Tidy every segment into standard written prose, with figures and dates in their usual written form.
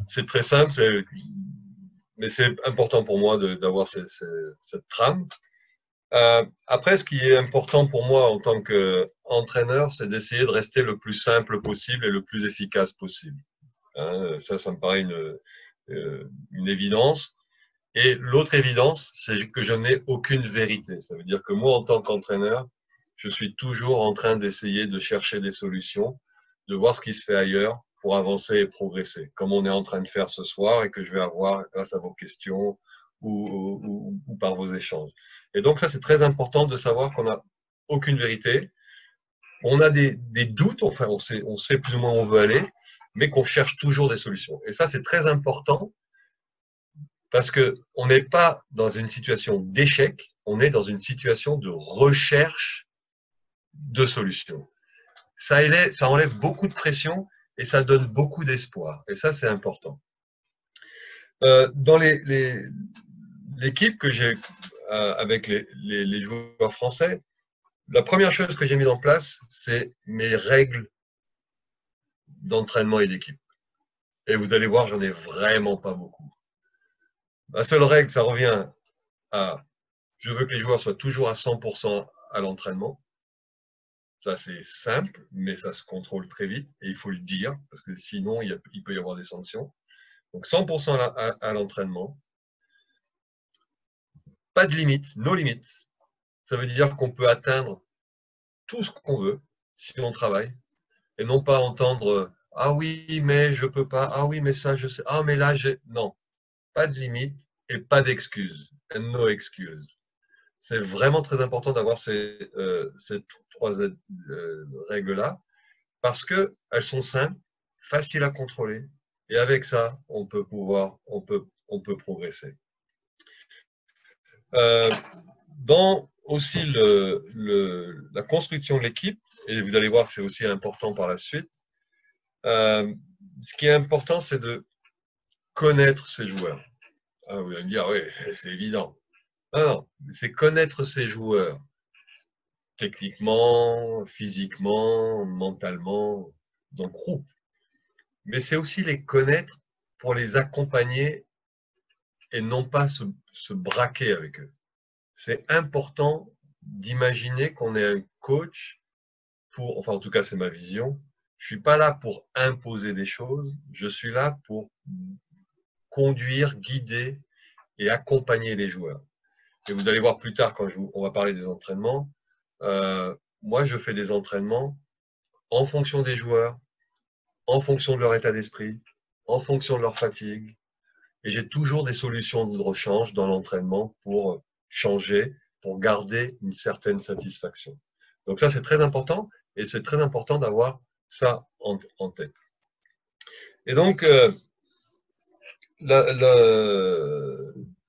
c'est très simple, mais c'est important pour moi d'avoir cette trame. Après, ce qui est important pour moi en tant qu'entraîneur, c'est d'essayer de rester le plus simple possible et le plus efficace possible. Hein, ça me paraît une évidence. Et l'autre évidence, c'est que je n'ai aucune vérité. Ça veut dire que moi, en tant qu'entraîneur, je suis toujours en train d'essayer de chercher des solutions, de voir ce qui se fait ailleurs pour avancer et progresser, comme on est en train de faire ce soir et que je vais avoir grâce à vos questions ou par vos échanges. Et donc ça, c'est très important de savoir qu'on n'a aucune vérité. On a des doutes, enfin on sait plus ou moins où on veut aller, mais qu'on cherche toujours des solutions. Et ça, c'est très important parce qu'on n'est pas dans une situation d'échec, on est dans une situation de recherche de solutions. Ça enlève beaucoup de pression et ça donne beaucoup d'espoir. Et ça, c'est important. Dans l'équipe que j'ai avec les joueurs français, la première chose que j'ai mise en place, c'est mes règles d'entraînement et d'équipe. Et vous allez voir, j'en ai vraiment pas beaucoup. La seule règle, ça revient à je veux que les joueurs soient toujours à 100% à l'entraînement. Ça, c'est simple, mais ça se contrôle très vite et il faut le dire parce que sinon, il peut y avoir des sanctions. Donc, 100% à l'entraînement. Pas de limite, no limite. Ça veut dire qu'on peut atteindre tout ce qu'on veut si on travaille et non pas entendre « Ah oui, mais je peux pas. Ah oui, mais ça, je sais. Ah, mais là, j'ai… » Non, pas de limite et pas d'excuses. And no excuse. C'est vraiment très important d'avoir ces trois règles-là parce qu'elles sont simples, faciles à contrôler et avec ça, on peut progresser. Dans aussi la construction de l'équipe, et vous allez voir que c'est aussi important par la suite, ce qui est important, c'est de connaître ses joueurs. Ah, vous allez me dire, oui, c'est évident. Non, c'est connaître ses joueurs, techniquement, physiquement, mentalement, dans le groupe. Mais c'est aussi les connaître pour les accompagner et non pas se braquer avec eux. C'est important d'imaginer qu'on est un coach enfin en tout cas c'est ma vision, je suis pas là pour imposer des choses, je suis là pour conduire, guider et accompagner les joueurs. Et vous allez voir plus tard quand on va parler des entraînements, moi je fais des entraînements en fonction des joueurs, en fonction de leur état d'esprit, en fonction de leur fatigue, et j'ai toujours des solutions de rechange dans l'entraînement pour changer, pour garder une certaine satisfaction. Donc ça, c'est très important, et c'est très important d'avoir ça en tête. Et donc,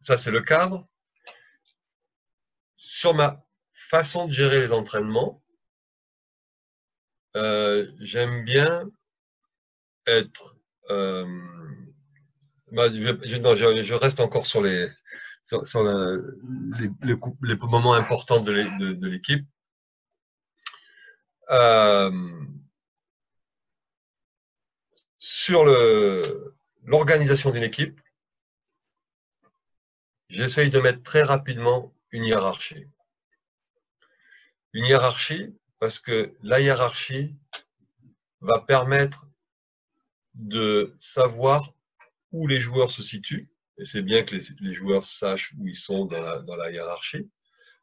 ça, c'est le cadre. Sur ma façon de gérer les entraînements, j'aime bien être… je reste encore sur les moments importants de l'équipe. Sur l'organisation d'une équipe, j'essaye de mettre très rapidement une hiérarchie. Une hiérarchie parce que la hiérarchie va permettre de savoir où les joueurs se situent, et c'est bien que les joueurs sachent où ils sont dans la hiérarchie,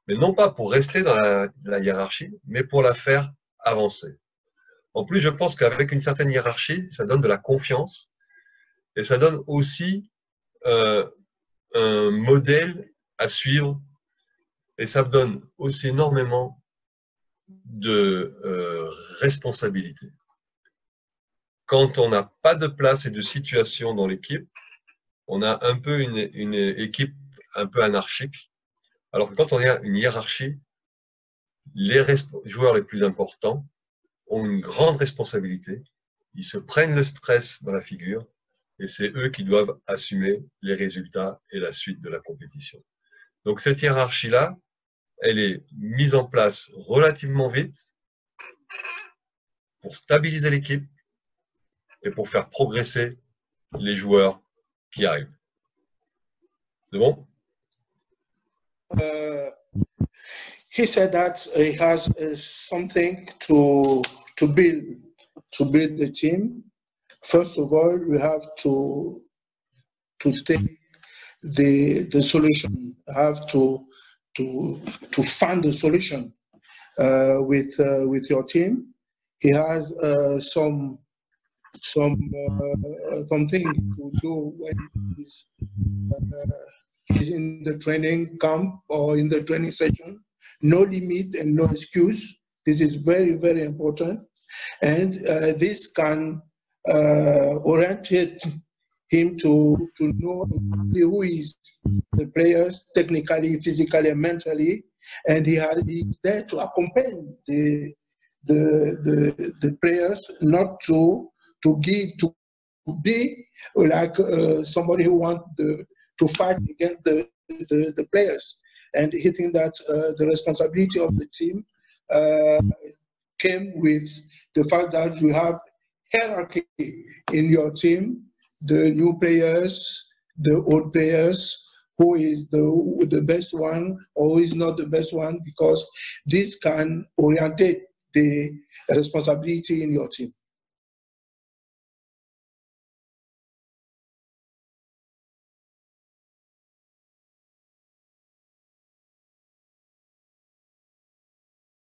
mais non pas pour rester dans la hiérarchie, mais pour la faire avancer. En plus, je pense qu'avec une certaine hiérarchie, ça donne de la confiance et ça donne aussi un modèle à suivre et ça me donne aussi énormément de responsabilité. Quand on n'a pas de place et de situation dans l'équipe, on a un peu une équipe un peu anarchique, alors que quand on a une hiérarchie, les joueurs les plus importants ont une grande responsabilité, ils se prennent le stress dans la figure et c'est eux qui doivent assumer les résultats et la suite de la compétition. Donc cette hiérarchie-là, elle est mise en place relativement vite pour stabiliser l'équipe et pour faire progresser les joueurs qui arrivent. C'est bon? He said that he has something to build the team. First of all, we have to take the solution. Have to find the solution with your team. He has something to do when he's in the training camp or in the training session. No limit and no excuse. This is very, very important. And this can orientate him to know who is the players technically, physically, and mentally. And he's there to accompany the players, not to be like somebody who wants to fight against the players. And he thinks that the responsibility of the team came with the fact that you have hierarchy in your team, the new players, the old players, who is the best one or who is not the best one, because this can orientate the responsibility in your team.